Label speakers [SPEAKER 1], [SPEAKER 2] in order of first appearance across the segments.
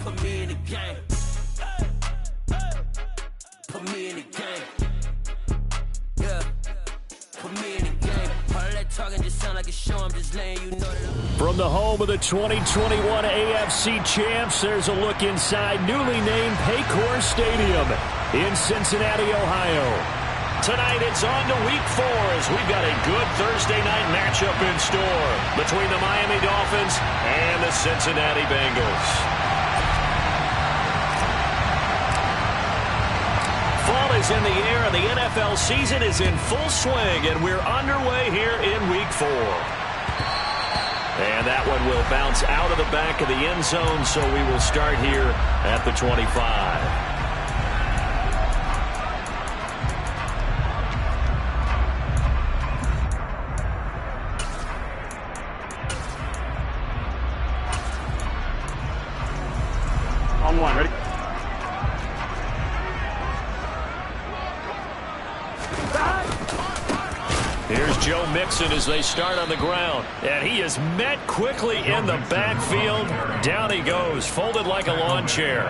[SPEAKER 1] Put me in the game. Put me in the game. Yeah. Put me in the game. All that talking just sound like a show. I'm just letting you know that.
[SPEAKER 2] From the home of the 2021 AFC champs, there's a look inside newly named Paycor Stadium in Cincinnati, Ohio. Tonight it's on to Week 4 as we've got a good Thursday night matchup in store between the Miami Dolphins and the Cincinnati Bengals. Fall is in the air and the NFL season is in full swing, and we're underway here in Week 4. And that one will bounce out of the back of the end zone, so we will start here at the 25.
[SPEAKER 3] Ready?
[SPEAKER 2] Here's Joe Mixon as they start on the ground. And he is met quickly in the backfield. Down he goes, folded like a lawn chair.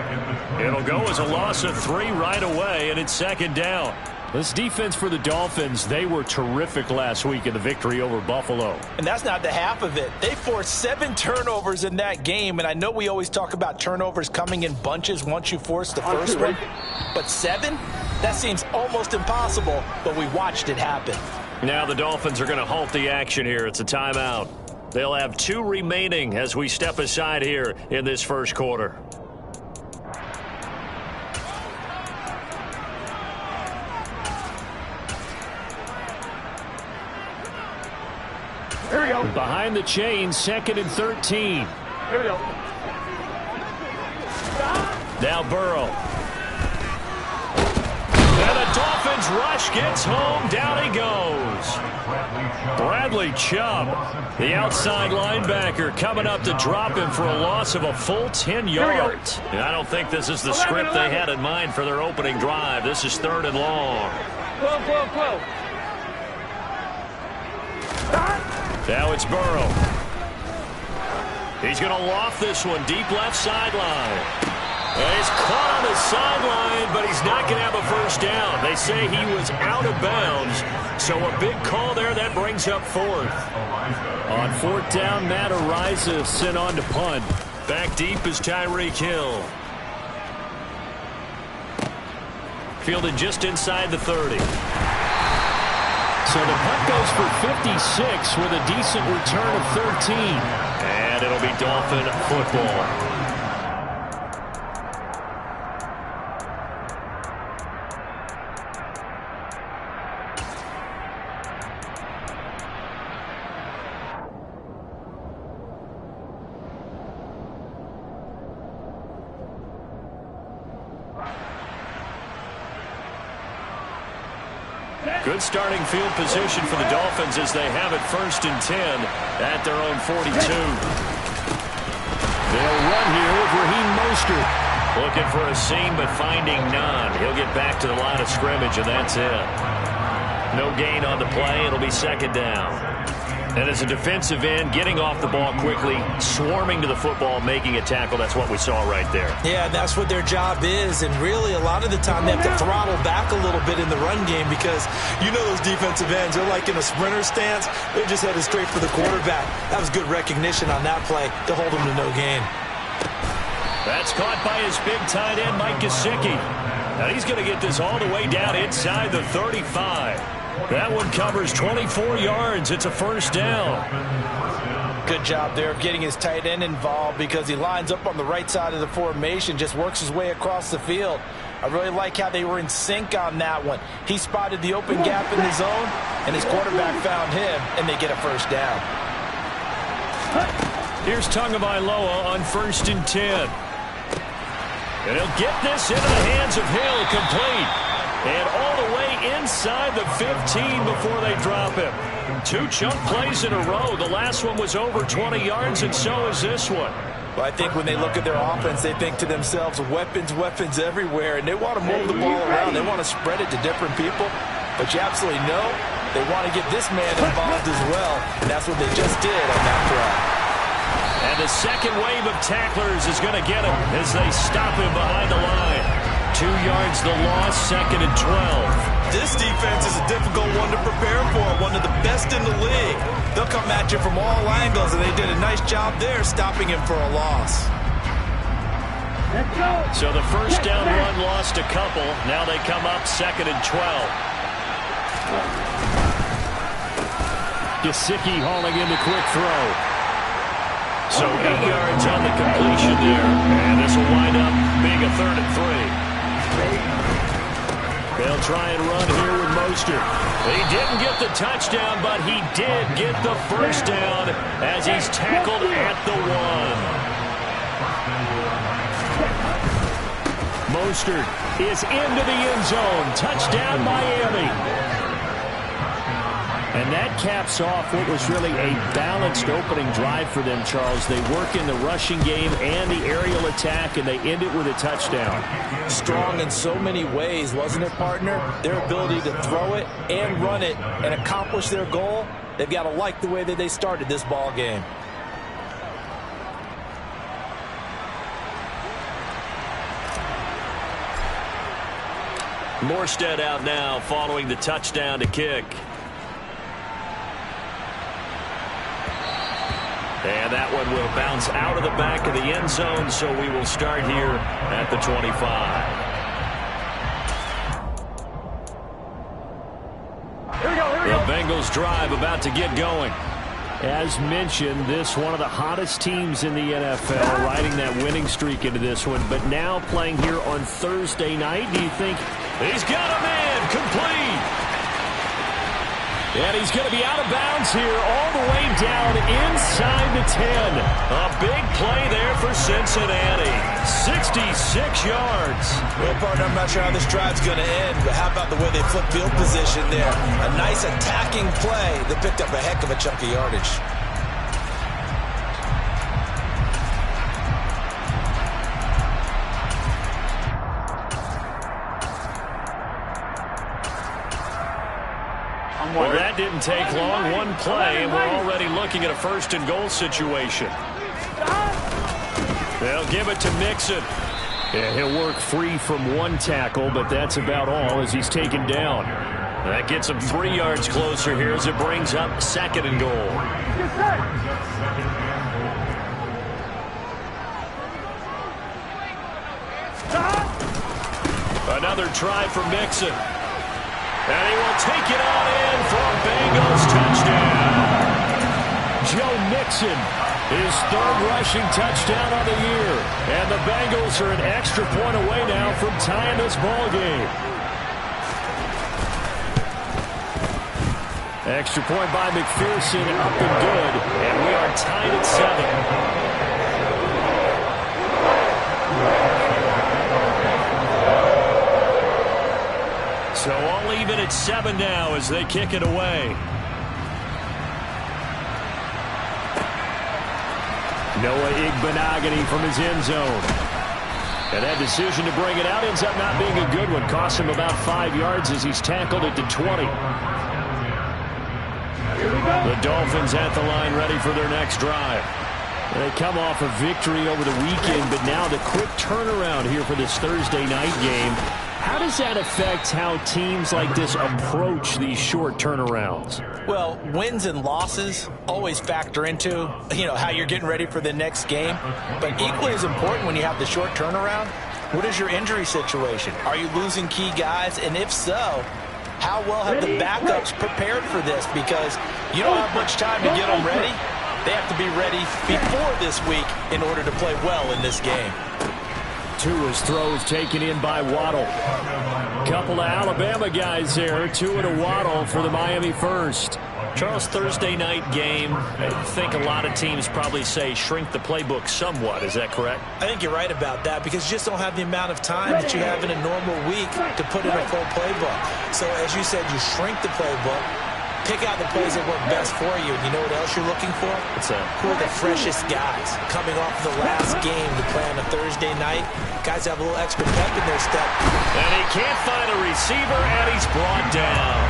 [SPEAKER 2] It'll go as a loss of 3 right away, and it's second down. This defense for the Dolphins, they were terrific last week in the victory over Buffalo.
[SPEAKER 4] And that's not the half of it. They forced 7 turnovers in that game, and I know we always talk about turnovers coming in bunches once you force the first one. But 7? That seems almost impossible, but we watched it happen.
[SPEAKER 2] Now the Dolphins are going to halt the action here. It's a timeout. They'll have 2 remaining as we step aside here in this first quarter.
[SPEAKER 3] Here we go.
[SPEAKER 2] Behind the chains, 2nd and 13.
[SPEAKER 3] Here we go.
[SPEAKER 2] Now Burrow. And the Dolphins rush gets home. Down he goes. Bradley Chubb, the outside linebacker, coming up to drop him for a loss of a full 10 yards. And I don't think this is the script they had in mind for their opening drive. This is 3rd and long.
[SPEAKER 3] Whoa.
[SPEAKER 2] Now it's Burrow. He's going to loft this one deep left sideline. And he's caught on the sideline, but he's not going to have a first down. They say he was out of bounds, so a big call there. That brings up 4th. On 4th down, Matt Araiza sent on to punt. Back deep is Tyreek Hill. Fielded just inside the 30. So the punt goes for 56 with a decent return of 13. And it'll be Dolphin football. Good starting field position for the Dolphins as they have it 1st and 10 at their own 42. They'll run here with Raheem Mostert. Looking for a seam but finding none. He'll get back to the line of scrimmage and that's it. No gain on the play. It'll be 2nd down. And as a defensive end, getting off the ball quickly, swarming to the football, making a tackle, that's what we saw right there.
[SPEAKER 4] Yeah, that's what their job is. And really, a lot of the time, they have to throttle back a little bit in the run game because you know those defensive ends, they're like in a sprinter stance. They're just headed straight for the quarterback. That was good recognition on that play to hold them to no gain.
[SPEAKER 2] That's caught by his big tight end, Mike Gesicki. Now he's going to get this all the way down inside the 35. That one covers 24 yards. It's a first down.
[SPEAKER 4] Good job there of getting his tight end involved because he lines up on the right side of the formation, just works his way across the field. I really like how they were in sync on that one. He spotted the open gap in the zone, and his quarterback found him, and they get a first down.
[SPEAKER 2] Here's Tagovailoa on 1st and 10. And he'll get this into the hands of Hill, complete. And all the way inside the 15 before they drop him. 2 chunk plays in a row. The last one was over 20 yards, and so is this one.
[SPEAKER 4] Well, I think when they look at their offense, they think to themselves, weapons everywhere, and they want to move the ball around. They want to spread it to different people. But you absolutely know they want to get this man involved as well, and that's what they just did on that drive.
[SPEAKER 2] And the second wave of tacklers is going to get him as they stop him behind the line. 2 yards the loss, 2nd and 12.
[SPEAKER 4] This defense is a difficult one to prepare for, one of the best in the league. They'll come at you from all angles, and they did a nice job there stopping him for a loss.
[SPEAKER 2] So the first down run lost a couple. Now they come up 2nd and 12. Gesicki hauling in the quick throw. So 8 yards on the completion there. And this will wind up being a 3rd and 3. They'll try and run here with Mostert. He didn't get the touchdown, but he did get the first down as he's tackled at the 1. Mostert is into the end zone. Touchdown, Miami. And that caps off what was really a balanced opening drive for them, Charles. They work in the rushing game and the aerial attack, and they end it with a touchdown.
[SPEAKER 4] Strong in so many ways, wasn't it, partner? Their ability to throw it and run it and accomplish their goal, they've got to like the way that they started this ball game.
[SPEAKER 2] Morstead out now following the touchdown to kick. And that one will bounce out of the back of the end zone, so we will start here at the 25. The Bengals drive about to get going. As mentioned, this one of the hottest teams in the NFL, riding that winning streak into this one, but now playing here on Thursday night. Do you think he's got a man complete? And he's going to be out of bounds here all the way down inside the 10. A big play there for Cincinnati. 66 yards.
[SPEAKER 4] Well, partner, I'm not sure how this drive's going to end, but how about the way they flip field position there? A nice attacking play that picked up a heck of a chunk of yardage.
[SPEAKER 2] Well, that didn't take long. One play, and we're already looking at a 1st and goal situation. They'll give it to Mixon. Yeah, he'll work free from one tackle, but that's about all as he's taken down. That gets him 3 yards closer here as it brings up 2nd and goal. Another try for Mixon. And he will take it on in for a Bengals touchdown. Joe Mixon, his 3rd rushing touchdown on the year. And the Bengals are an extra point away now from tying this ball game. Extra point by McPherson, up and good. And we are tied at 7. So all even at 7 now as they kick it away. Noah Igbenogany from his end zone. And that decision to bring it out ends up not being a good one. Costs him about 5 yards as he's tackled it to 20. The Dolphins at the line ready for their next drive. They come off a victory over the weekend, but now the quick turnaround here for this Thursday night game. How does that affect how teams like this approach these short turnarounds?
[SPEAKER 4] Well, wins and losses always factor into, how you're getting ready for the next game. But equally as important when you have the short turnaround, what is your injury situation? Are you losing key guys? And if so, how well have the backups prepared for this? Because you don't have much time to get them ready. They have to be ready before this week in order to play well in this game.
[SPEAKER 2] Tua's throw is taken in by Waddle. Couple of Alabama guys there. Tua to Waddle for the Miami first. Charles, Thursday night game, I think a lot of teams probably say shrink the playbook somewhat. Is that correct?
[SPEAKER 4] I think you're right about that because you just don't have the amount of time that you have in a normal week to put in a full playbook. So as you said, you shrink the playbook, pick out the plays that work best for you. And you know what else you're looking for?
[SPEAKER 2] What's that?
[SPEAKER 4] Who are the freshest guys coming off the last game to play on a Thursday night? Guys have a little extra pep in their step.
[SPEAKER 2] And he can't find a receiver, and he's brought down.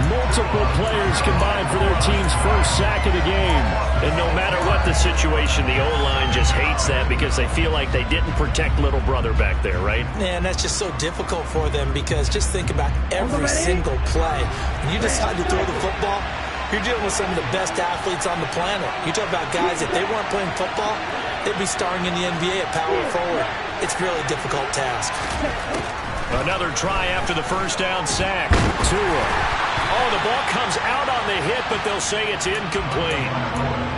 [SPEAKER 2] Multiple players combined for their team's first sack of the game.
[SPEAKER 5] And no matter what the situation, the O-line just hates that because they feel like they didn't protect little brother back there, right?
[SPEAKER 4] Man, that's just so difficult for them because just think about every single play. When you decide to throw the football, you're dealing with some of the best athletes on the planet. You talk about guys, if they weren't playing football, they'd be starring in the NBA at power forward. It's a really difficult task.
[SPEAKER 2] Another try after the first down sack. Tua. Oh, the ball comes out on the hit, but they'll say it's incomplete.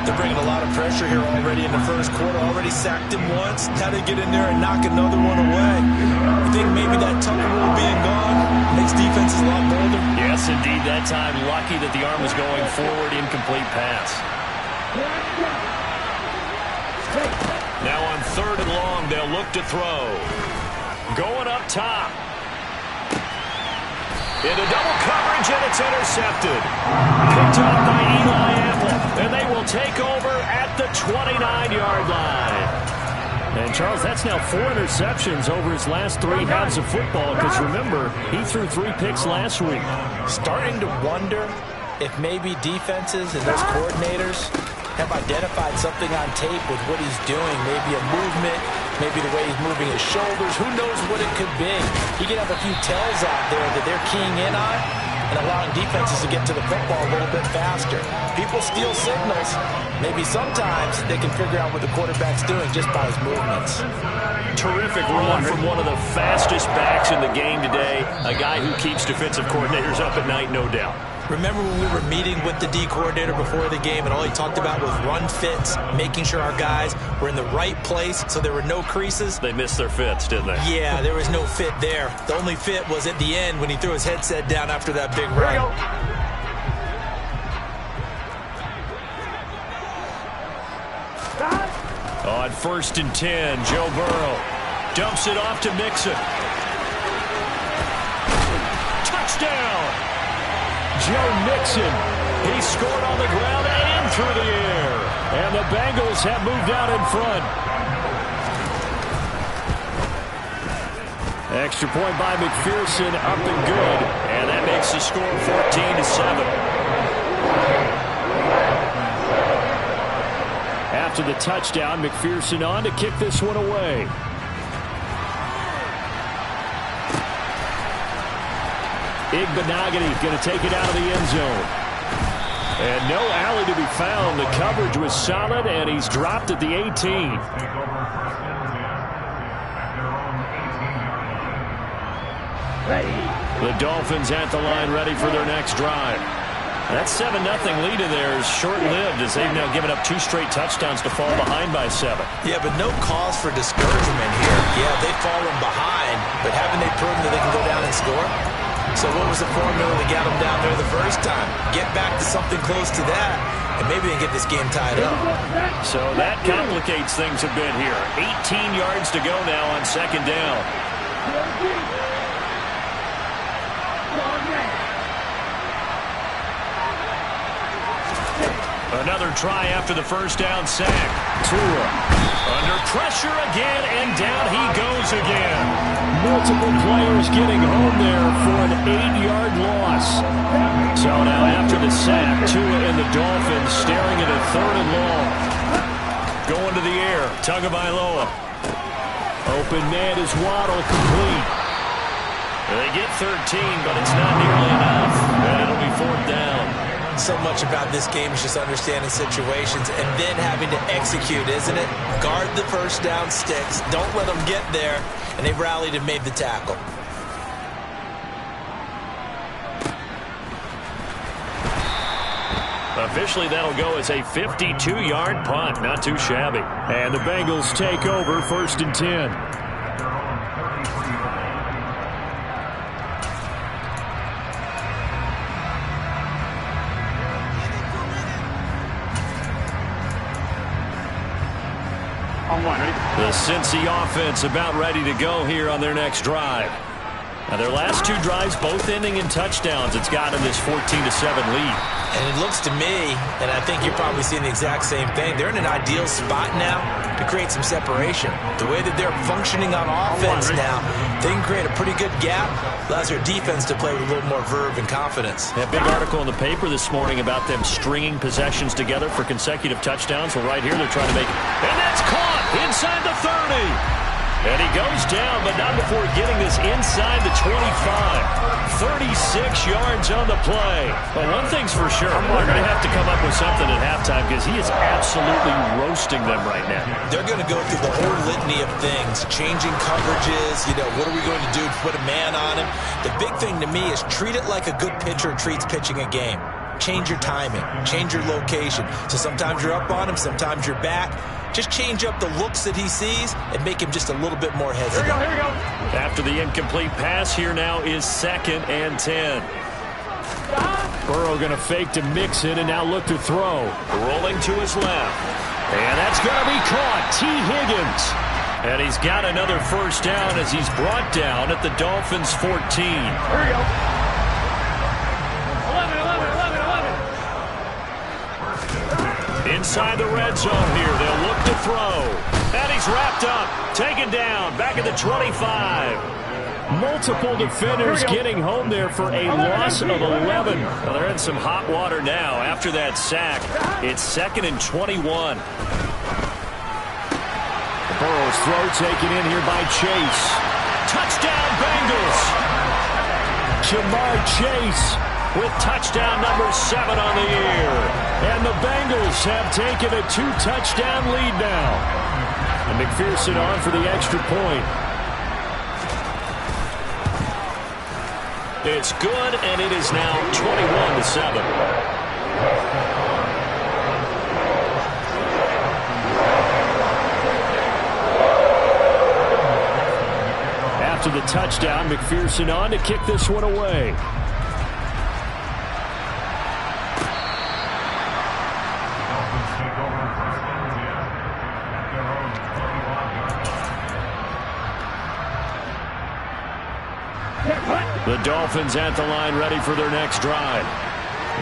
[SPEAKER 4] They're bringing a lot of pressure here already in the first quarter. Already sacked him once. Now they get in there and knock another one away. You think maybe that Tucker rule being gone makes defenses a lot bolder?
[SPEAKER 5] Yes, indeed. That time, lucky that the arm was going forward. Incomplete pass.
[SPEAKER 2] Now on 3rd and long, they'll look to throw. Going up top. Into double coverage, and it's intercepted. Picked off by Eli Apple, and they will take over at the 29-yard line. And, Charles, that's now 4 interceptions over his last 3 halves of football, because, remember, he threw 3 picks last week.
[SPEAKER 4] Starting to wonder if maybe defenses and those coordinators have identified something on tape with what he's doing. Maybe a movement, maybe the way he's moving his shoulders. Who knows what it could be? He could have a few tells out there that they're keying in on and allowing defenses to get to the football a little bit faster. People steal signals. Maybe sometimes they can figure out what the quarterback's doing just by his movements.
[SPEAKER 2] Terrific run from one of the fastest backs in the game today. A guy who keeps defensive coordinators up at night, no doubt.
[SPEAKER 4] Remember when we were meeting with the D coordinator before the game and all he talked about was run fits, making sure our guys were in the right place so there were no creases?
[SPEAKER 2] They missed their fits, didn't they?
[SPEAKER 4] Yeah, there was no fit there. The only fit was at the end when he threw his headset down after that big run.
[SPEAKER 2] On 1st and 10, Joe Burrow dumps it off to Mixon. Touchdown! Joe Mixon, he scored on the ground and through the air. And the Bengals have moved out in front. Extra point by McPherson, up and good. And that makes the score 14-7. After the touchdown, McPherson on to kick this one away. Igbenogany going to take it out of the end zone. And no alley to be found. The coverage was solid, and he's dropped at the 18. The Dolphins at the line ready for their next drive. That 7-0 lead in there is short-lived as they've now given up 2 straight touchdowns to fall behind by 7.
[SPEAKER 4] Yeah, but no cause for discouragement here. Yeah, they've fallen behind, but haven't they proven that they can go down and score? So what was the formula that got them down there the first time? Get back to something close to that, and maybe they get this game tied up.
[SPEAKER 2] So that complicates things a bit here. 18 yards to go now on 2nd down. Another try after the first down sack. Tua under pressure again, and down he goes again. Multiple players getting home there for an 8-yard loss. So now after the sack, Tua and the Dolphins staring at a 3rd and long. Going to the air, Tagovailoa. Open man is Waddle, complete. They get 13, but it's not nearly enough. And it'll be 4th down.
[SPEAKER 4] So much about this game is just understanding situations and then having to execute, isn't it? Guard the first down sticks. Don't let them get there. And they've rallied and made the tackle.
[SPEAKER 2] Officially, that'll go as a 52-yard punt. Not too shabby. And the Bengals take over 1st and 10. The Cincy offense about ready to go here on their next drive. Now their last 2 drives both ending in touchdowns. It's got them this 14-7 lead.
[SPEAKER 4] And it looks to me, and I think you're probably seeing the exact same thing, they're in an ideal spot now to create some separation. The way that they're functioning on offense now, they can create a pretty good gap. Allows their defense to play with a little more verve and confidence.
[SPEAKER 2] That big article in the paper this morning about them stringing possessions together for consecutive touchdowns. Well, right here they're trying to make it. And that's caught inside the 30. And he goes down, but not before getting this inside the 25. 36 yards on the play. Well, one thing's for sure. They're going to have to come up with something at halftime because he is absolutely roasting them right now.
[SPEAKER 4] They're going to go through the whole litany of things, changing coverages, what are we going to do to put a man on him? The big thing to me is treat it like a good pitcher treats pitching a game. Change your timing, change your location. So sometimes you're up on him, sometimes you're back. Just change up the looks that he sees and make him just a little bit more hesitant.
[SPEAKER 3] Here we go.
[SPEAKER 2] After the incomplete pass, here now is 2nd and 10. Burrow going to fake to Mixon and now look to throw. Rolling to his left. And that's going to be caught. T. Higgins. And he's got another first down as he's brought down at the Dolphins' 14.
[SPEAKER 3] Here we go. 11.
[SPEAKER 2] Inside the red zone here. They'll look to throw. And he's wrapped up. Taken down. Back at the 25. Multiple defenders getting home there for a loss of 11. Well, they're in some hot water now. After that sack, it's 2nd and 21. Burrow's throw taken in here by Chase. Touchdown Bengals. Jamar Chase with touchdown number 7 on the year. And the Bengals have taken a 2-touchdown lead now. And McPherson on for the extra point. It's good, and it is now 21-7. After the touchdown, McPherson on to kick this one away. The Dolphins at the line ready for their next drive.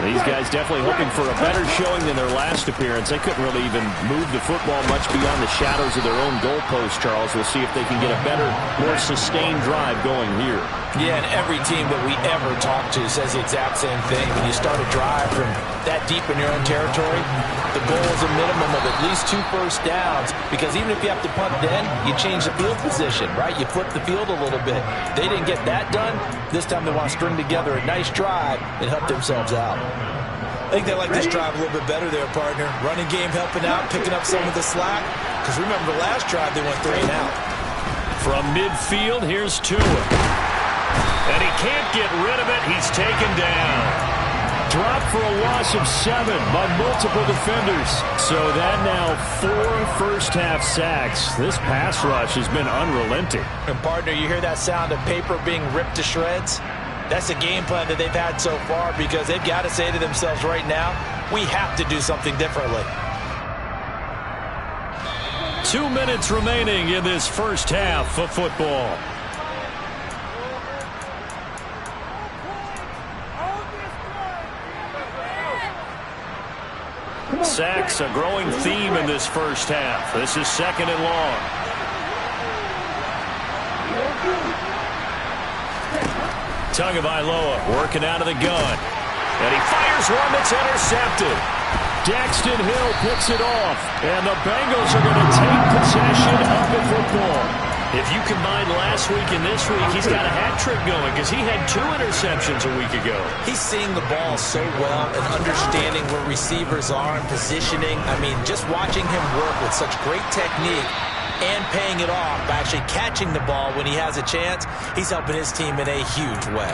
[SPEAKER 2] These guys definitely hoping for a better showing than their last appearance. They couldn't really even move the football much beyond the shadows of their own goalpost, Charles. We'll see if they can get a better, more sustained drive going here.
[SPEAKER 4] Yeah, and every team that we ever talk to says the exact same thing. When you start a drive from that deep in your own territory, the goal is a minimum of at least 2 first downs, because even if you have to punt then, you change the field position, right? You flip the field a little bit. They didn't get that done. This time they want to string together a nice drive and help themselves out. I think they like this drive a little bit better there, partner. Running game helping out, picking up some of the slack. Because remember, the last drive they went 3 and out.
[SPEAKER 2] From midfield, here's Tua. And he can't get rid of it. He's taken down. Dropped for a loss of 7 by multiple defenders. So that now 4 first-half sacks. This pass rush has been unrelenting.
[SPEAKER 4] And, partner, you hear that sound of paper being ripped to shreds? That's a game plan that they've had so far, because they've got to say to themselves right now, we have to do something differently.
[SPEAKER 2] 2 minutes remaining in this first half of football. Sacks, a growing theme in this first half. This is 2nd and long. Tagovailoa working out of the gun. And he fires one that's intercepted. Daxton Hill picks it off. And the Bengals are going to take possession of the football. If you combine last week and this week, he's got a hat trick going because he had 2 interceptions a week ago.
[SPEAKER 4] He's seeing the ball so well and understanding where receivers are and positioning. I mean, just watching him work with such great technique and paying it off by actually catching the ball when he has a chance, he's helping his team in a huge way.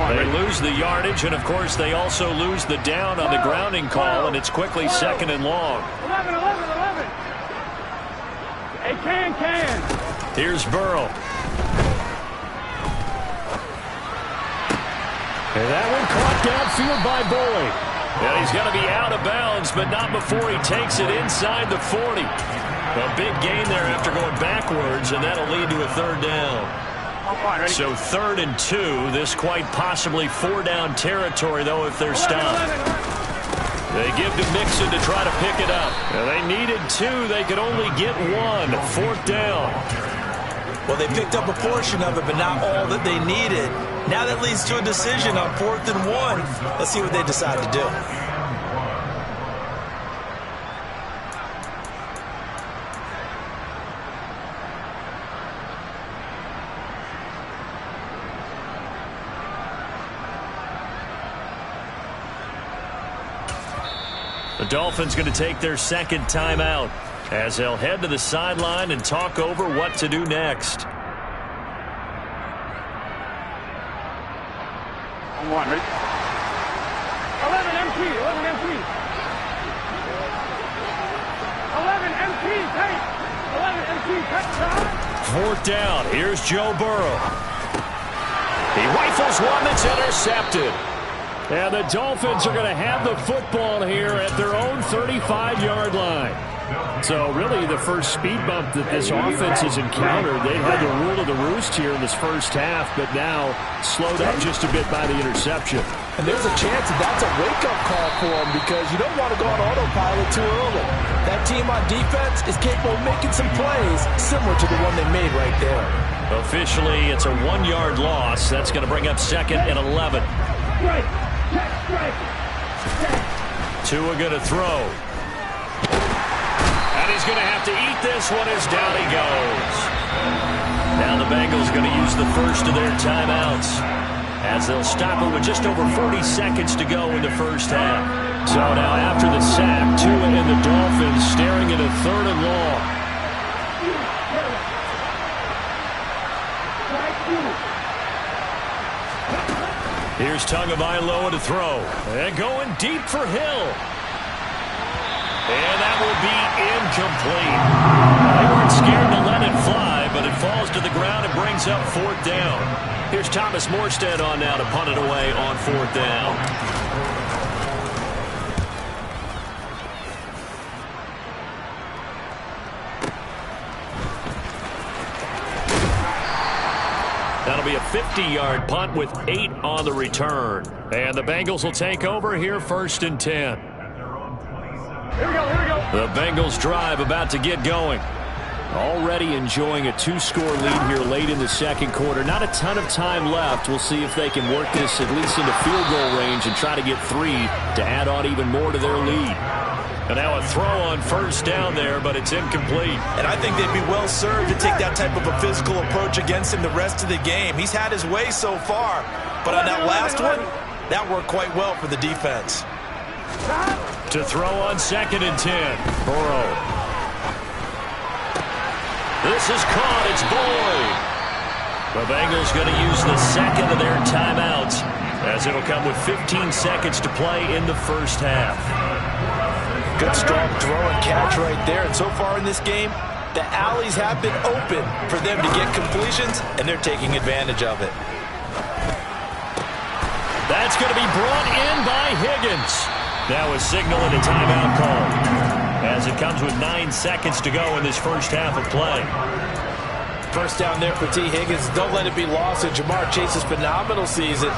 [SPEAKER 2] They lose the yardage, and of course they also lose the down on the grounding call, and it's quickly 2nd and long.
[SPEAKER 3] 11. Hey, can.
[SPEAKER 2] Here's Burrow. And that one caught downfield by Boyd. And he's going to be out of bounds, but not before he takes it inside the 40. A big gain there after going backwards, and that'll lead to a third down. So 3rd and 2. This quite possibly 4-down territory, though, if they're stopped. They give to Mixon to try to pick it up. And they needed 2. They could only get 1. 4th down.
[SPEAKER 4] Well, they picked up a portion of it, but not all that they needed. Now that leads to a decision on 4th and 1. Let's see what they decide to do.
[SPEAKER 2] The Dolphins going to take their second timeout as they'll head to the sideline and talk over what to do next.
[SPEAKER 3] One, ready? 11 MT, 11 MT. 11 MT, tight. 11 MT, tight.
[SPEAKER 2] 4th down. Here's Joe Burrow. He rifles one that's intercepted. And the Dolphins are going to have the football here at their own 35-yard line. So really the first speed bump that this offense has encountered, they had the rule of the roost here in this first half, but now slowed up just a bit by the interception.
[SPEAKER 4] And there's a chance that that's a wake-up call for them because you don't want to go on autopilot too early. That team on defense is capable of making some plays similar to the one they made right there.
[SPEAKER 2] Officially, it's a 1-yard loss. That's going to bring up 2nd and 11. Tua going to throw. And he's going to have to eat this one as down he goes. Now the Bengals going to use the first of their timeouts as they'll stop it with just over 40 seconds to go in the first half. So now after the sack, Tua and the Dolphins staring at a 3rd and long. Here's Tagovailoa to throw. And going deep for Hill. And that will be incomplete. They weren't scared to let it fly, but it falls to the ground and brings up 4th down. Here's Thomas Morstead on now to punt it away on 4th down. That'll be a 50-yard punt with 8 on the return. And the Bengals will take over here 1st and 10.
[SPEAKER 3] Here we go, here we go.
[SPEAKER 2] The Bengals drive about to get going. Already enjoying a 2-score lead here late in the second quarter. Not a ton of time left. We'll see if they can work this at least into field goal range and try to get 3 to add on even more to their lead. And now a throw on 1st down there, but it's incomplete.
[SPEAKER 4] And I think they'd be well served to take that type of a physical approach against him the rest of the game. He's had his way so far, but on that last one, that worked quite well for the defense.
[SPEAKER 2] To throw on 2nd and 10. Burrow. This is caught. It's Boyd. The Bengals going to use the second of their timeouts as it'll come with 15 seconds to play in the first half.
[SPEAKER 4] Good strong throw and catch right there. And so far in this game, the alleys have been open for them to get completions, and they're taking advantage of it.
[SPEAKER 2] That's going to be brought in by Higgins. Now a signal and a timeout call as it comes with 9 seconds to go in this first half of play.
[SPEAKER 4] First down there for T. Higgins. Don't let it be lost in Jamar Chase's phenomenal season.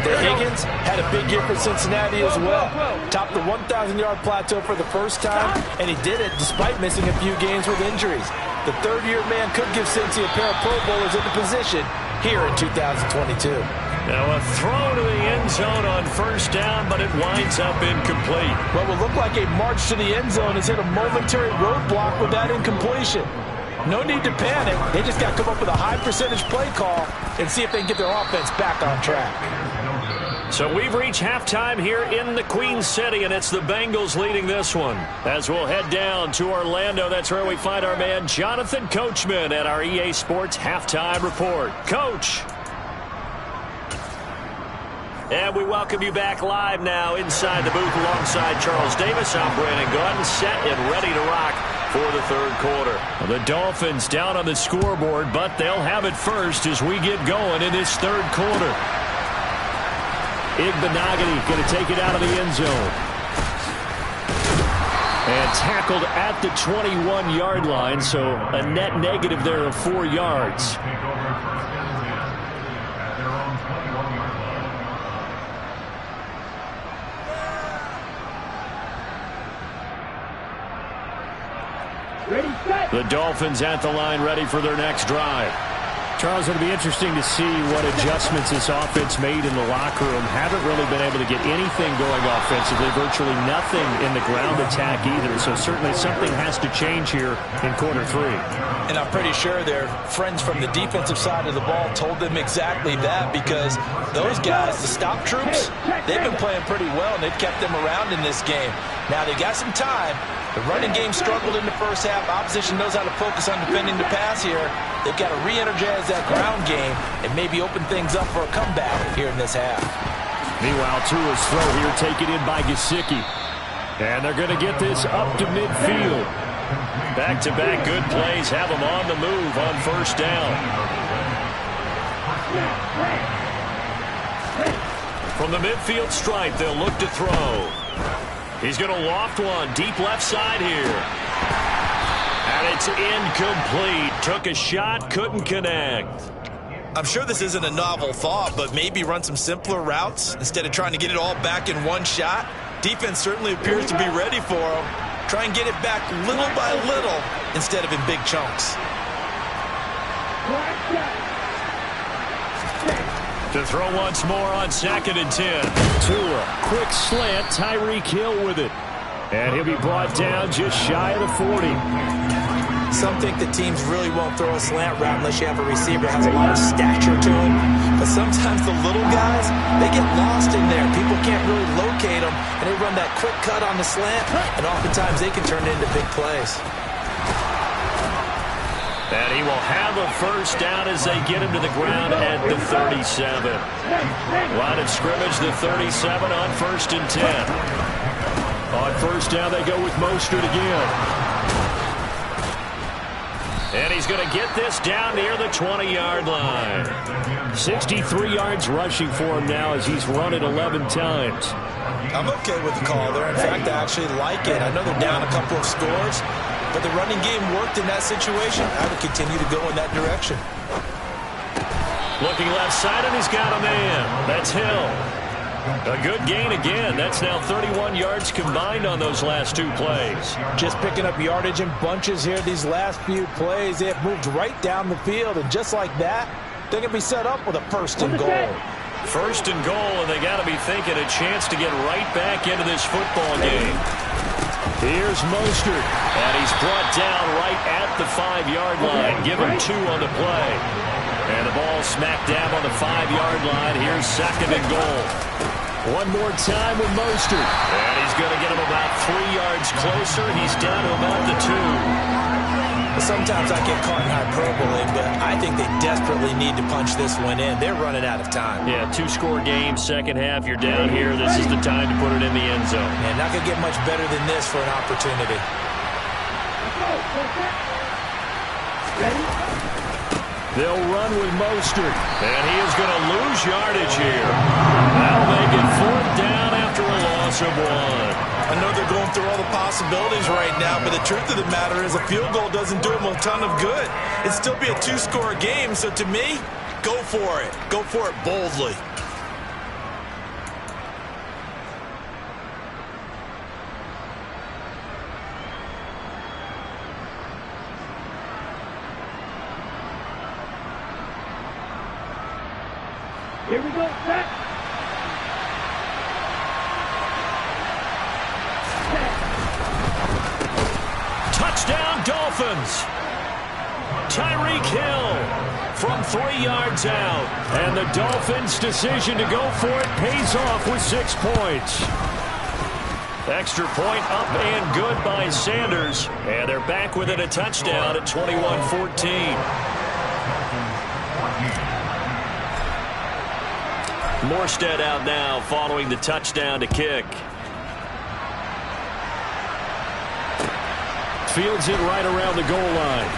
[SPEAKER 4] The Higgins had a big year for Cincinnati as well. Topped the 1,000-yard plateau for the first time, and he did it despite missing a few games with injuries. The third-year man could give Cincy a pair of Pro Bowlers in the position here in 2022.
[SPEAKER 2] Now a throw to the end zone on 1st down, but it winds up incomplete.
[SPEAKER 4] What will look like a march to the end zone has hit a momentary roadblock with that incompletion. No need to panic. They just got to come up with a high percentage play call and see if they can get their offense back on track.
[SPEAKER 2] So we've reached halftime here in the Queen City, and it's the Bengals leading this one. As we'll head down to Orlando, that's where we find our man Jonathan Coachman at our EA Sports Halftime Report. Coach. And we welcome you back live now inside the booth alongside Charles Davis. I'm Brandon Gaudin, set and ready to rock for the third quarter. The Dolphins down on the scoreboard, but they'll have it first as we get going in this third quarter. Igbenogany going to take it out of the end zone. And tackled at the 21-yard line, so a net negative there of 4 yards. The Dolphins at the line ready for their next drive. Charles, it'll be interesting to see what adjustments this offense made in the locker room. Haven't really been able to get anything going offensively, virtually nothing in the ground attack either. So certainly something has to change here in quarter 3.
[SPEAKER 4] And I'm pretty sure their friends from the defensive side of the ball told them exactly that, because those guys, the stop troops, they've been playing pretty well, and they've kept them around in this game. Now they got some time. The running game struggled in the first half. Opposition knows how to focus on defending the pass here. They've got to re-energize that ground game and maybe open things up for a comeback here in this half.
[SPEAKER 2] Meanwhile, Tua's throw here taken in by Gesicki. And they're going to get this up to midfield. Back-to-back good plays have them on the move on first down. From the midfield stripe, they'll look to throw. He's going to loft one deep left side here. And it's incomplete. Took a shot, couldn't connect.
[SPEAKER 4] I'm sure this isn't a novel thought, but maybe run some simpler routes instead of trying to get it all back in one shot. Defense certainly appears to be ready for him. Try and get it back little by little instead of in big chunks.
[SPEAKER 2] To throw once more on 2nd and 10. Tua, quick slant, Tyreek Hill with it. And he'll be brought down just shy of the 40.
[SPEAKER 4] Some think that teams really won't throw a slant route unless you have a receiver that has a lot of stature to him. But sometimes the little guys, they get lost in there. People can't really locate them, and they run that quick cut on the slant, and oftentimes they can turn it into big plays.
[SPEAKER 2] And he will have a first down as they get him to the ground at the 37. Line of scrimmage, the 37 on 1st and 10. On first down, they go with Mostert again. And he's going to get this down near the 20-yard line. 63 yards rushing for him now as he's run it 11 times.
[SPEAKER 4] I'm okay with the call there. In fact, I actually like it. I know they're down a couple of scores, but the running game worked in that situation. I would continue to go in that direction.
[SPEAKER 2] Looking left side, and he's got a man. That's Hill. A good gain again. That's now 31 yards combined on those last 2 plays.
[SPEAKER 4] Just picking up yardage in bunches here these last few plays. They have moved right down the field, and just like that, they're going to be set up with a 1st and goal.
[SPEAKER 2] 1st and goal, and they got to be thinking a chance to get right back into this football game. Here's Mostert, and he's brought down right at the 5-yard line. Give him 2 on the play. And the ball smack dab on the 5-yard line. Here's 2nd and goal. One more time with Mostert. And he's going to get him about 3 yards closer. He's down to about the 2.
[SPEAKER 4] Sometimes I get caught in hyperbole, but I think they desperately need to punch this one in. They're running out of time.
[SPEAKER 2] Yeah, 2-score game, second half. You're down here. This is the time to put it in the end zone.
[SPEAKER 4] And not going to get much better than this for an opportunity.
[SPEAKER 2] They'll run with Mostert, and he is going to lose yardage here. That'll make it 4th down after a loss of 1.
[SPEAKER 4] I know they're going through all the possibilities right now, but the truth of the matter is a field goal doesn't do them a ton of good. It'd still be a 2-score game, so to me, go for it. Go for it boldly.
[SPEAKER 3] Here we go, set.
[SPEAKER 2] Touchdown, Dolphins. Tyreek Hill from 3 yards out. And the Dolphins' decision to go for it pays off with 6 points. Extra point up and good by Sanders. And they're back within a touchdown at 21-14. Morstead out now following the touchdown to kick. Fields it right around the goal line.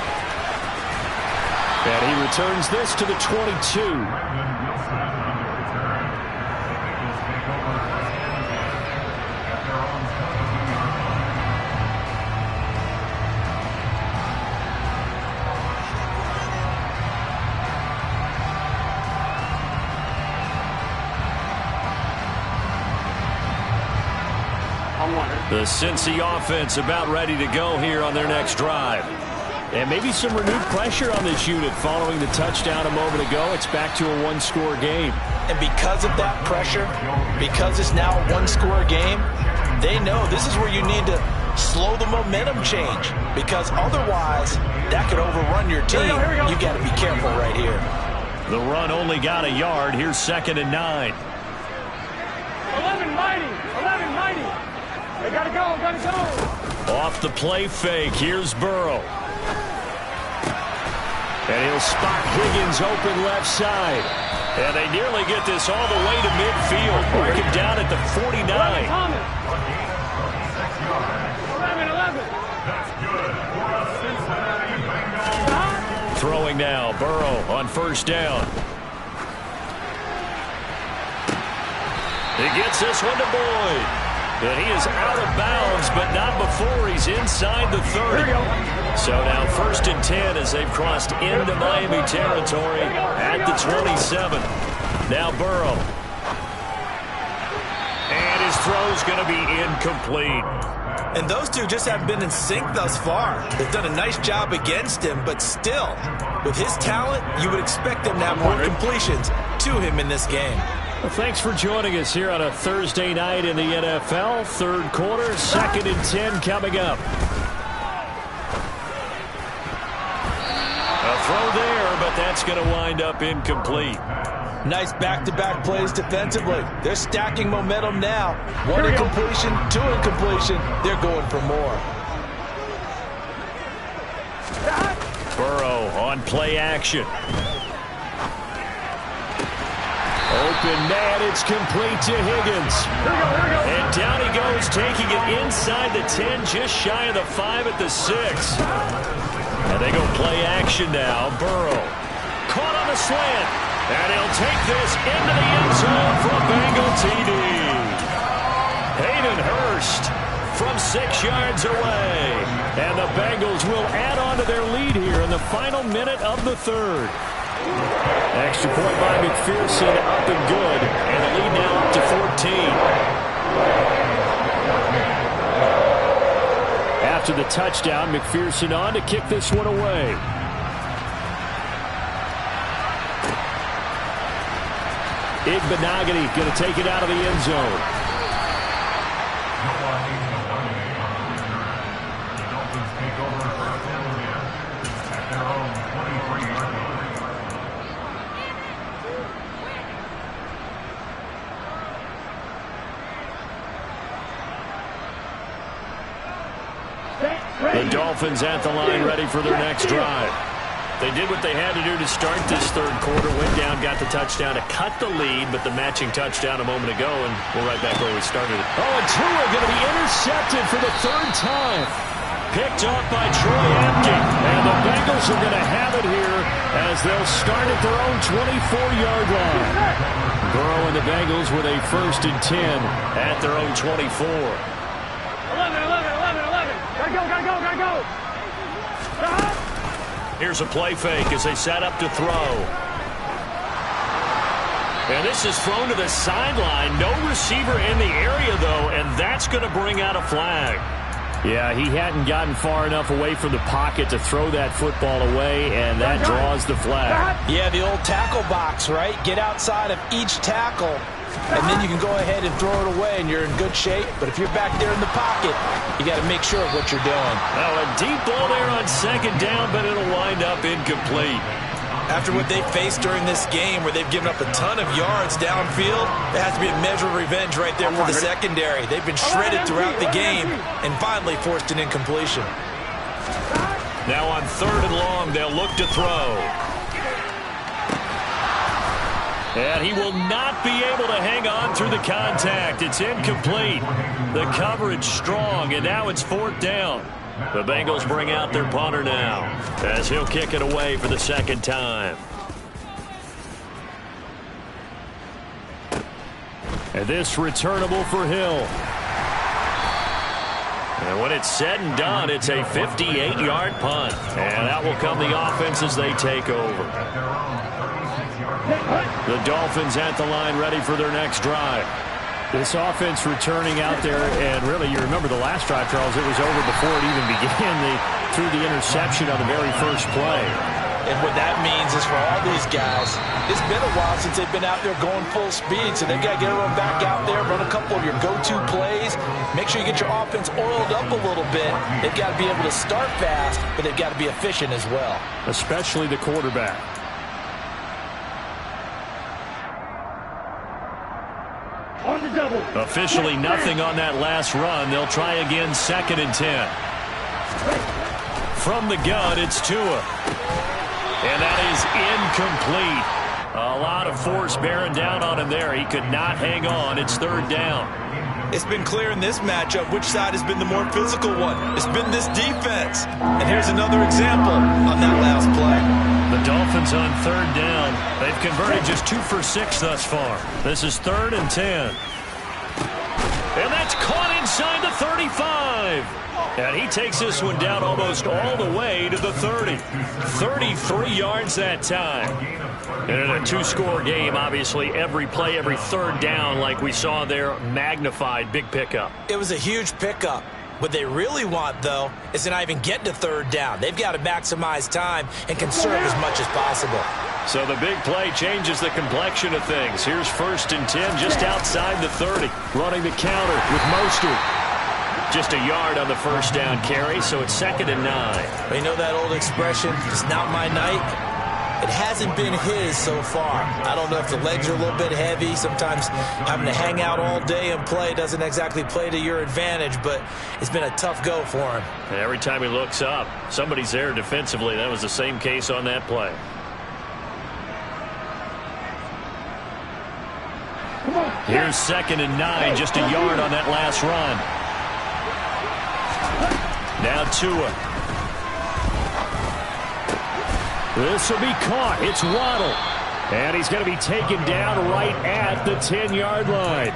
[SPEAKER 2] And he returns this to the 22. The Cincy offense about ready to go here on their next drive. And maybe some renewed pressure on this unit following the touchdown a moment ago. It's back to a one-score game.
[SPEAKER 4] And because of that pressure, because it's now a one-score game, they know this is where you need to slow the momentum change, because otherwise that could overrun your team. You got to be careful right here.
[SPEAKER 2] The run only got a yard. Here's 2nd and 9.
[SPEAKER 3] 11 mighty. 11 mighty. They got to go. Got to go.
[SPEAKER 2] Off the play fake. Here's Burrow. And he'll spot Higgins open left side. And they nearly get this all the way to midfield. Mark him down at the 49.
[SPEAKER 3] 11.
[SPEAKER 2] Throwing now. Burrow on 1st down. He gets this one to Boyd. And he is out of bounds, but not before he's inside the 30. So now 1st and 10 as they've crossed into Miami territory at the 27. Now Burrow. And his throw's going to be incomplete.
[SPEAKER 4] And those two just haven't been in sync thus far. They've done a nice job against him, but still, with his talent, you would expect them to have more completions to him in this game.
[SPEAKER 2] Well, thanks for joining us here on a Thursday night in the NFL. 3rd quarter, 2nd and 10 coming up. A throw there, but that's going to wind up incomplete.
[SPEAKER 4] Nice back-to-back plays defensively. They're stacking momentum now. 1 incompletion, 2 incompletion. They're going for more.
[SPEAKER 2] Burrow on play action. Open man, it's complete to Higgins. And down he goes, taking it inside the 10, just shy of the 5 at the 6. And they go play action now. Burrow caught on the slant. And he'll take this into the end zone for a Bengal TD. Hayden Hurst from 6 yards away. And the Bengals will add on to their lead here in the final minute of the 3rd. Extra point by McPherson, up and good. And the lead now up to 14. After the touchdown, McPherson on to kick this one away. Igbenogany going to take it out of the end zone. The Dolphins at the line, ready for their next drive. They did what they had to do to start this 3rd quarter. Went down, got the touchdown to cut the lead, but the matching touchdown a moment ago, and we're right back where we started it. Oh, and Tua going to be intercepted for the 3rd time. Picked off by Troy Apke. And the Bengals are going to have it here as they'll start at their own 24-yard line. Burrow and the Bengals with a 1st and 10 at their own 24.
[SPEAKER 3] 11. Gotta go.
[SPEAKER 2] Here's a play fake as they set up to throw. And this is thrown to the sideline. No receiver in the area, though, and that's going to bring out a flag. Yeah, he hadn't gotten far enough away from the pocket to throw that football away, and that draws the flag.
[SPEAKER 4] Yeah, the old tackle box, right? Get outside of each tackle, and then you can go ahead and throw it away, and you're in good shape. But if you're back there in the pocket, you got to make sure of what you're doing.
[SPEAKER 2] Now, a deep ball there on 2nd down, but it'll wind up incomplete.
[SPEAKER 4] After what they've faced during this game where they've given up a ton of yards downfield, there has to be a measure of revenge right there for the secondary. They've been shredded throughout the game and finally forced an incompletion.
[SPEAKER 2] Now on 3rd and long, they'll look to throw. And he will not be able to hang on through the contact. It's incomplete. The coverage strong, and now it's 4th down. The Bengals bring out their punter now as he'll kick it away for the 2nd time. And this returnable for Hill. And when it's said and done, it's a 58-yard punt. And that will come the offense as they take over. The Dolphins at the line ready for their next drive. This offense returning out there, and really, you remember the last drive, Charles, it was over before it even began. They threw the interception on the very first play.
[SPEAKER 4] And what that means is for all these guys, it's been a while since they've been out there going full speed, so they've got to get everyone back out there, run a couple of your go-to plays, make sure you get your offense oiled up a little bit. They've got to be able to start fast, but they've got to be efficient as well.
[SPEAKER 2] Especially the quarterback.
[SPEAKER 3] On the double.
[SPEAKER 2] Officially nothing on that last run. They'll try again, 2nd and 10. From the gun, it's Tua. And that is incomplete. A lot of force bearing down on him there. He could not hang on. It's 3rd down.
[SPEAKER 4] It's been clear in this matchup which side has been the more physical one. It's been this defense. And here's another example on that last play.
[SPEAKER 2] The Dolphins on 3rd down. They've converted just 2 for 6 thus far. This is 3rd and 10. And that's caught inside the 35. And he takes this one down almost all the way to the 30. 33 yards that time. And in a 2-score game, obviously, every play, every 3rd down, like we saw there, magnified, big pickup.
[SPEAKER 4] It was a huge pickup. What they really want, though, is to not even get to 3rd down. They've got to maximize time and conserve as much as possible.
[SPEAKER 2] So the big play changes the complexion of things. Here's 1st and 10 just outside the 30. Running the counter with Mostert. Just a yard on the 1st down carry, so it's 2nd and 9.
[SPEAKER 4] But you know that old expression, it's not my night? It hasn't been his so far. I don't know if the legs are a little bit heavy. Sometimes having to hang out all day and play doesn't exactly play to your advantage, but it's been a tough go for him.
[SPEAKER 2] And every time he looks up, somebody's there defensively. That was the same case on that play. Here's 2nd and 9, just a yard on that last run. Now Tua. This will be caught. It's Waddle. And he's going to be taken down right at the 10-yard line.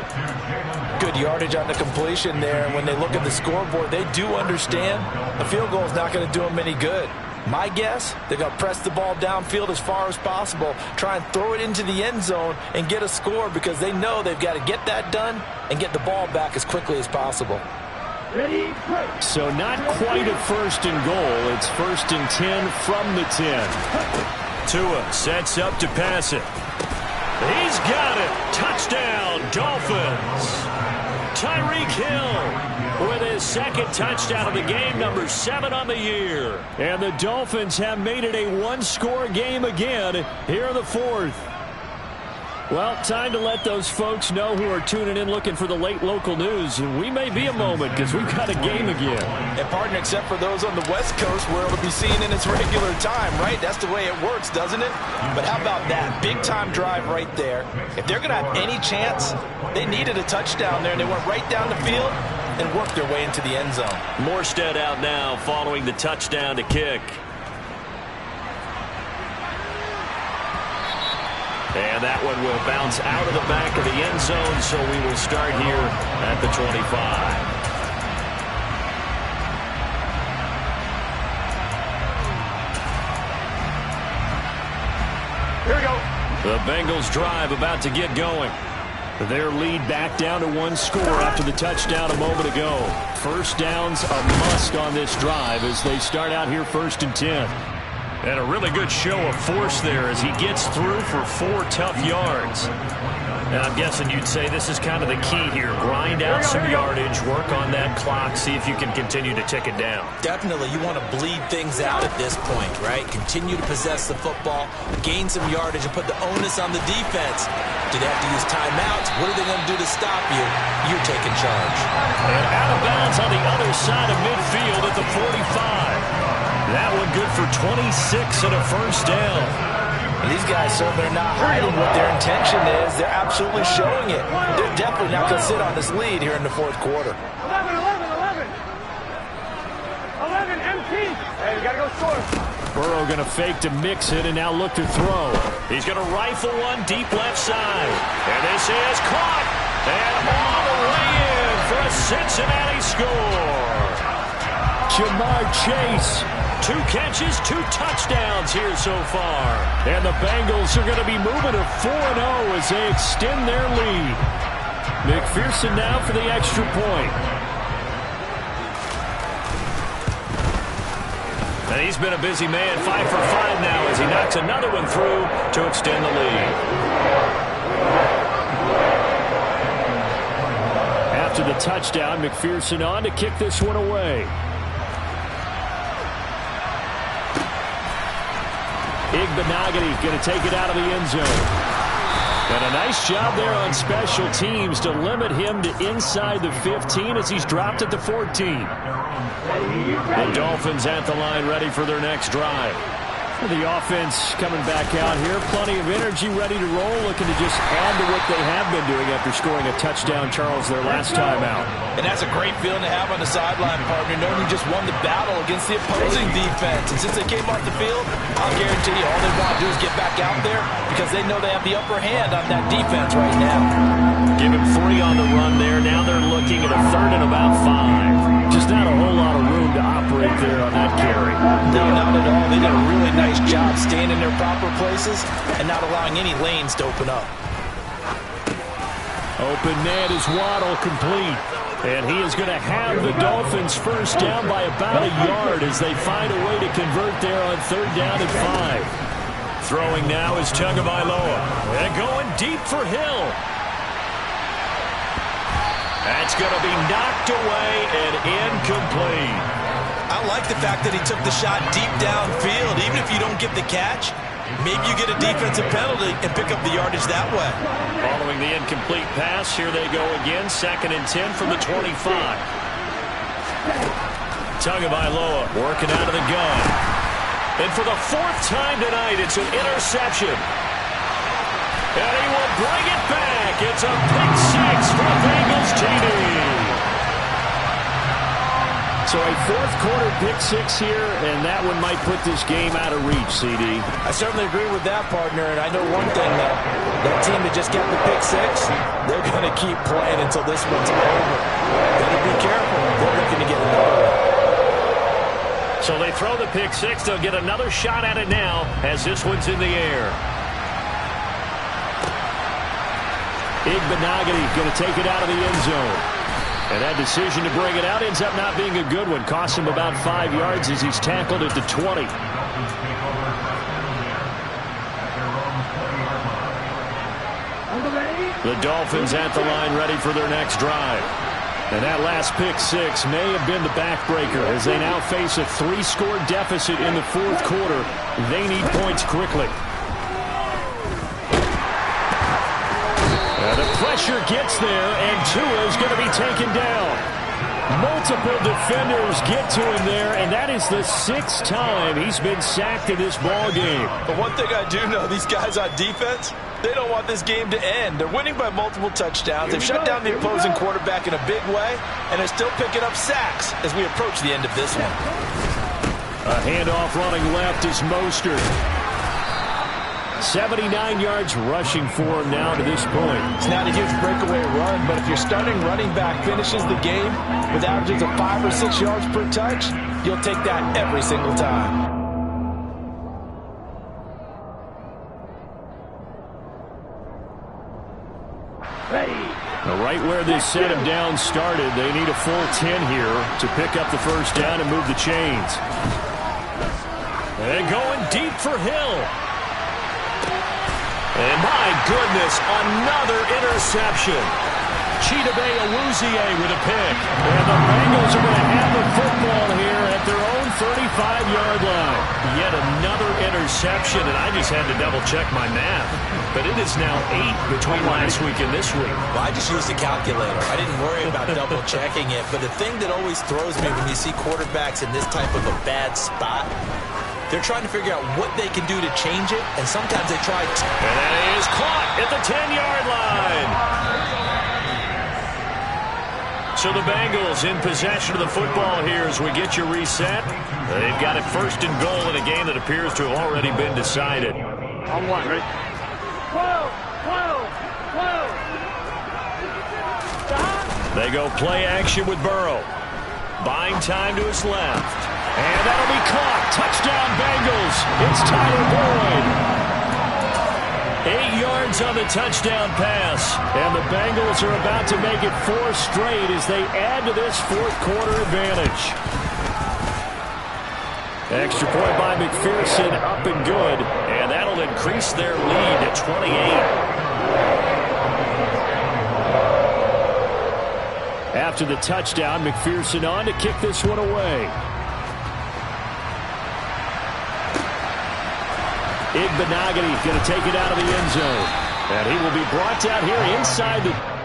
[SPEAKER 4] Good yardage on the completion there. And when they look at the scoreboard, they do understand the field goal is not going to do them any good. My guess, they're going to press the ball downfield as far as possible, try and throw it into the end zone and get a score because they know they've got to get that done and get the ball back as quickly as possible.
[SPEAKER 2] So not quite a 1st and goal. It's 1st and 10 from the 10. Tua sets up to pass it. He's got it. Touchdown, Dolphins. Tyreek Hill with his 2nd touchdown of the game, number 7 on the year. And the Dolphins have made it a 1-score game again here in the 4th. Well, time to let those folks know who are tuning in looking for the late local news. And we may be a moment because we've got a game again.
[SPEAKER 4] And, partner, except for those on the West Coast where it'll be seen in its regular time, right? That's the way it works, doesn't it? But how about that? Big-time drive right there. If they're going to have any chance, they needed a touchdown there, and they went right down the field and worked their way into the end zone.
[SPEAKER 2] Morstead out now following the touchdown to kick. And that one will bounce out of the back of the end zone, so we will start here at the 25.
[SPEAKER 3] Here we go.
[SPEAKER 2] The Bengals drive about to get going. Their lead back down to 1 score after the touchdown a moment ago. 1st down's a must on this drive as they start out here 1st and 10. And a really good show of force there as he gets through for 4 tough yards. And I'm guessing you'd say this is kind of the key here. Grind out some yardage, work on that clock, see if you can continue to tick it down.
[SPEAKER 4] Definitely, you want to bleed things out at this point, right? Continue to possess the football, gain some yardage, and put the onus on the defense. Do they have to use timeouts? What are they going to do to stop you? You're taking charge.
[SPEAKER 2] And out of bounds on the other side of midfield at the 45. That one good for 26 and a 1st down.
[SPEAKER 4] These guys certainly are not hiding what their intention is. They're absolutely showing it. They're definitely not going to sit on this lead here in the 4th quarter.
[SPEAKER 3] 11 empty. Hey, we got to go score.
[SPEAKER 2] Burrow going to fake to mix it and now look to throw. He's going to rifle one deep left side. And this is caught. And all the way in for a Cincinnati score. Jamar Chase. 2 catches, 2 touchdowns here so far. And the Bengals are going to be moving to 4-0 as they extend their lead. McPherson now for the extra point. And he's been a busy man, 5 for 5 now as he knocks another one through to extend the lead. After the touchdown, McPherson on to kick this one away. Igbenogany going to take it out of the end zone. And a nice job there on special teams to limit him to inside the 15 as he's dropped at the 14. The Dolphins at the line ready for their next drive. The offense coming back out here. Plenty of energy, ready to roll, looking to just add to what they have been doing after scoring a touchdown, Charles, their last time out.
[SPEAKER 4] And that's a great feeling to have on the sideline, partner, knowing you just won the battle against the opposing defense. And since they came off the field, I'll guarantee you all they want to do is get back out there because they know they have the upper hand on that defense right now.
[SPEAKER 2] Give him 3 on the run there. Now they're looking at a 3rd and about 5. Just not a whole lot of room to operate there on that carry.
[SPEAKER 4] No, not at all. They did a really nice job staying in their proper places and not allowing any lanes to open up.
[SPEAKER 2] Open man is Waddle complete. And he is going to have the Dolphins first down by about a yard as they find a way to convert there on 3rd down and 5. Throwing now is Tagovailoa. And going deep for Hill. That's going to be knocked away and incomplete.
[SPEAKER 4] I like the fact that he took the shot deep downfield. Even if you don't get the catch, maybe you get a defensive penalty and pick up the yardage that way.
[SPEAKER 2] Following the incomplete pass, here they go again. 2nd and 10 from the 25. Tagovailoa working out of the gun. And for the 4th time tonight, it's an interception. And he will bring it back. It's a pick 6 for Bengals TD. So a 4th quarter pick 6 here, and that one might put this game out of reach, CD.
[SPEAKER 4] I certainly agree with that, partner, and I know one thing, though. That team that just got the pick 6, they're going to keep playing until this one's over. Better be careful. They're looking to get another one.
[SPEAKER 2] So they throw the pick 6. They'll get another shot at it now as this one's in the air. Igbenogany going to take it out of the end zone. And that decision to bring it out ends up not being a good one. Costs him about 5 yards as he's tackled at the 20. The Dolphins at the line ready for their next drive. And that last pick 6 may have been the backbreaker as they now face a 3-score deficit in the 4th quarter. They need points quickly. The pressure gets there, and Tua is going to be taken down. Multiple defenders get to him there, and that is the 6th time he's been sacked in this ball game.
[SPEAKER 4] But one thing I do know, these guys on defense, they don't want this game to end. They're winning by multiple touchdowns. They've shut down the opposing quarterback in a big way, and they're still picking up sacks as we approach the end of this one.
[SPEAKER 2] A handoff running left is Mostert. 79 yards rushing for him now to this point.
[SPEAKER 4] It's not a huge breakaway run, but if your starting running back finishes the game with averages of 5 or 6 yards per touch, you'll take that every single time.
[SPEAKER 2] Right where this set him down started, they need a full 10 here to pick up the first down and move the chains. And going deep for Hill. And my goodness, another interception. Chidobe Awuzie with a pick. And the Bengals are going to have the football here at their own 35-yard line. Yet another interception, and I just had to double-check my math. But it is now 8 between last week and this week.
[SPEAKER 4] Well, I just used a calculator. I didn't worry about double-checking it. But the thing that always throws me when you see quarterbacks in this type of a bad spot, they're trying to figure out what they can do to change it, and sometimes they try to.
[SPEAKER 2] And that is caught at the 10-yard line. So the Bengals in possession of the football here as we get you reset. They've got it 1st and goal in a game that appears to have already been decided.
[SPEAKER 3] On 1, ready? 12.
[SPEAKER 2] They go play action with Burrow. Buying time to his left. And that'll be caught. Touchdown Bengals. It's Tyler Boyd. 8 yards on the touchdown pass. And the Bengals are about to make it 4 straight as they add to this fourth-quarter advantage. Extra point by McPherson, up and good. And that'll increase their lead to 28. After the touchdown, McPherson on to kick this one away. Igbenogany going to take it out of the end zone. And he will be brought down here inside the...